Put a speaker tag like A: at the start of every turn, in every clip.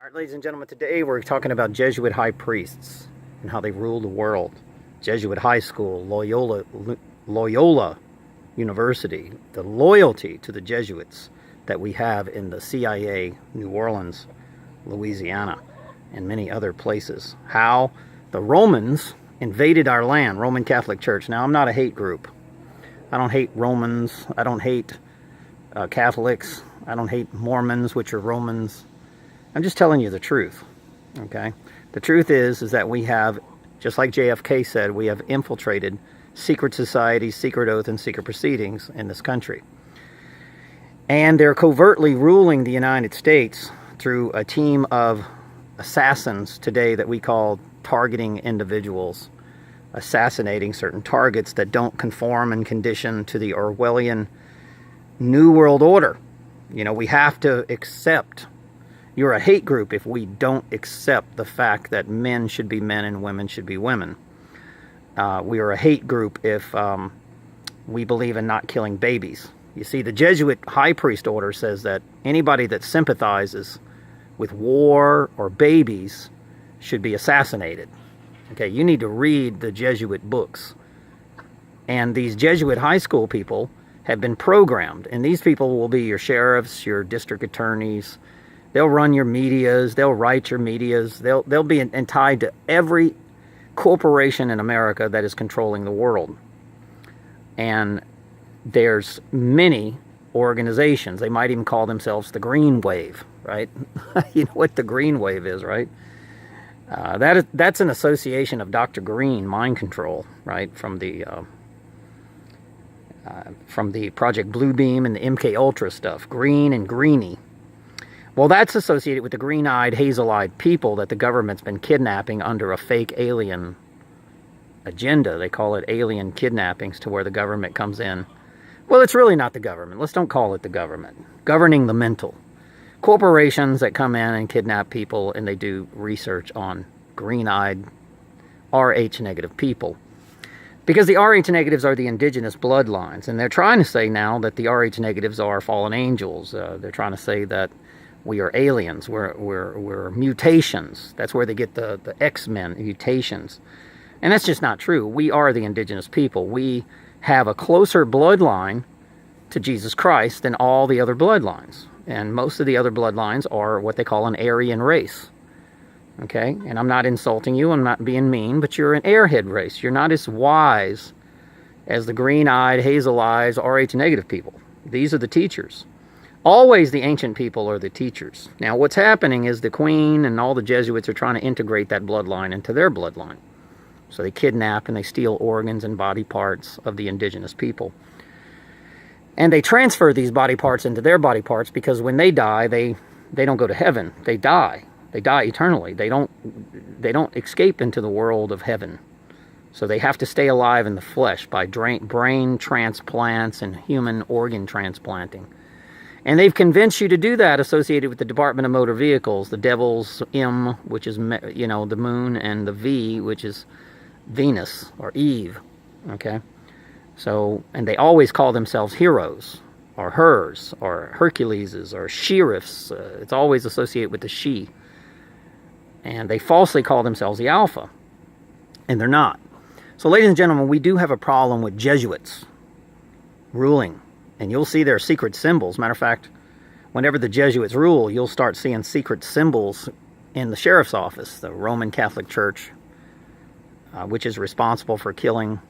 A: All right, ladies and gentlemen, today we're talking about Jesuit high priests and how they rule the world. Jesuit high school, Loyola University, the loyalty to the Jesuits that we have in the CIA, New Orleans, Louisiana, and many other places. How the Romans invaded our land, Roman Catholic Church. Now, I'm not a hate group. I don't hate Romans. I don't hate Catholics. I don't hate Mormons, which are Romans. I'm just telling you the truth, okay? The truth is that we have, just like JFK said, we have infiltrated secret societies, secret oath, and secret proceedings in this country. And they're covertly ruling the United States through a team of assassins today that we call targeting individuals, assassinating certain targets that don't conform and condition to the Orwellian New World Order. You know, we have to accept. You're a hate group if we don't accept the fact that men should be men and women should be women. We are a hate group if we believe in not killing babies. You see, the Jesuit high priest order says that anybody that sympathizes with war or babies should be assassinated. Okay, you need to read the Jesuit books. And these Jesuit high school people have been programmed, and these people will be your sheriffs, your district attorneys. They'll run your medias, they'll write your medias, they'll be tied to every corporation in America that is controlling the world. And there's many organizations. They might even call themselves the Green Wave, right? You know what the Green Wave is, right? That's an association of Dr. Green, mind control, right? From the Project Bluebeam and the MK Ultra stuff, green and greeny. Well, that's associated with the green-eyed, hazel-eyed people that the government's been kidnapping under a fake alien agenda. They call it alien kidnappings, to where the government comes in. Well, it's really not the government. Let's don't call it the government. Governing the mental. Corporations that come in and kidnap people, and they do research on green-eyed, Rh-negative people. Because the Rh-negatives are the indigenous bloodlines, and they're trying to say now that the Rh-negatives are fallen angels. They're trying to say that we are aliens, we're mutations. That's where they get the X-Men mutations. And that's just not true. We are the indigenous people. We have a closer bloodline to Jesus Christ than all the other bloodlines. And most of the other bloodlines are what they call an Aryan race. Okay? And I'm not insulting you, I'm not being mean, but you're an airhead race. You're not as wise as the green-eyed, hazel-eyes, Rh-negative people. These are the teachers. Always the ancient people are the teachers. Now, what's happening is the Queen and all the Jesuits are trying to integrate that bloodline into their bloodline. So they kidnap and they steal organs and body parts of the indigenous people. And they transfer these body parts into their body parts, because when they die, they don't go to heaven. They die. They die eternally. They don't escape into the world of heaven. So they have to stay alive in the flesh by brain transplants and human organ transplanting. And they've convinced you to do that, associated with the Department of Motor Vehicles, the Devil's M, which is, you know, the moon, and the V, which is Venus or Eve, okay? So, and they always call themselves heroes, or hers, or Herculeses, or sheriffs. It's always associated with the she. And they falsely call themselves the Alpha, and they're not. So, ladies and gentlemen, we do have a problem with Jesuits ruling. And you'll see their secret symbols. Matter of fact, whenever the Jesuits rule, you'll start seeing secret symbols in the sheriff's office, the Roman Catholic Church, which is responsible for killing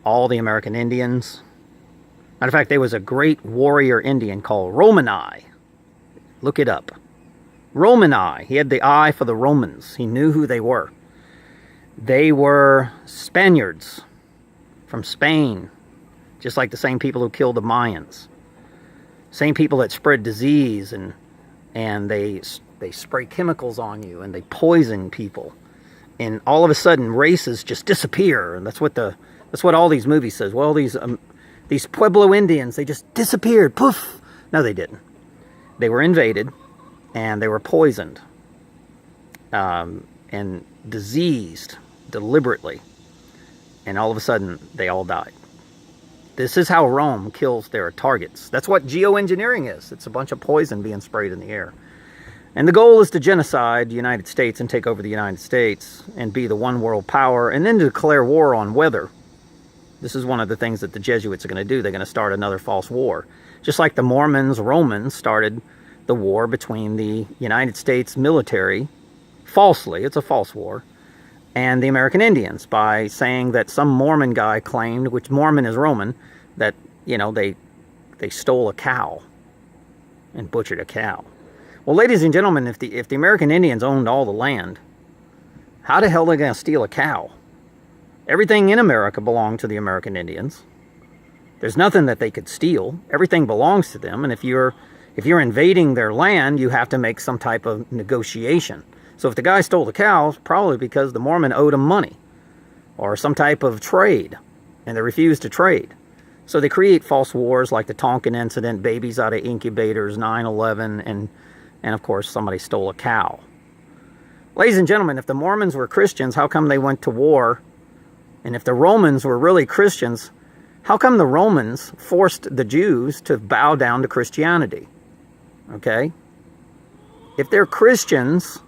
A: all the American Indians. Matter of fact, there was a great warrior Indian called Romani. Look it up. Romani. He had the eye for the Romans. He knew who they were. They were Spaniards from Spain. Just like the same people who killed the Mayans. Same people that spread disease, and they spray chemicals on you, and they poison people. And all of a sudden, races just disappear. And that's what all these movies says. Well, these Pueblo Indians, they just disappeared. Poof! No, they didn't. They were invaded, and they were poisoned. And diseased deliberately. And all of a sudden, they all died. This is how Rome kills their targets. That's what geoengineering is. It's a bunch of poison being sprayed in the air. And the goal is to genocide the United States and take over the United States and be the one world power, and then to declare war on weather. This is one of the things that the Jesuits are going to do. They're going to start another false war. Just like the Mormons, Romans started the war between the United States military, falsely, it's a false war, and the American Indians by saying that some Mormon guy claimed, which Mormon is Roman, that, you know, they stole a cow and butchered a cow. Well, ladies and gentlemen, if the American Indians owned all the land, how the hell are they going to steal a cow? Everything in America belonged to the American Indians. There's nothing that they could steal. Everything belongs to them. And if you're invading their land, you have to make some type of negotiation. So if the guy stole the cow, it's probably because the Mormon owed him money or some type of trade, and they refused to trade. So they create false wars like the Tonkin incident, babies out of incubators, 9/11, and of course somebody stole a cow. Ladies and gentlemen, if the Mormons were Christians, how come they went to war? And if the Romans were really Christians, how come the Romans forced the Jews to bow down to Christianity? Okay? If they're Christians,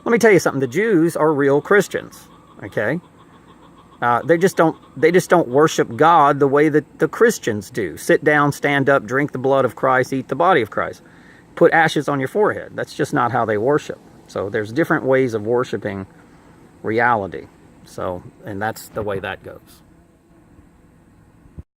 A: let me tell you something. The Jews are real Christians. Okay? They just don't worship God the way that the Christians do. Sit down, stand up, drink the blood of Christ, eat the body of Christ. Put ashes on your forehead. That's just not how they worship. So there's different ways of worshiping reality. So, and that's the way that goes.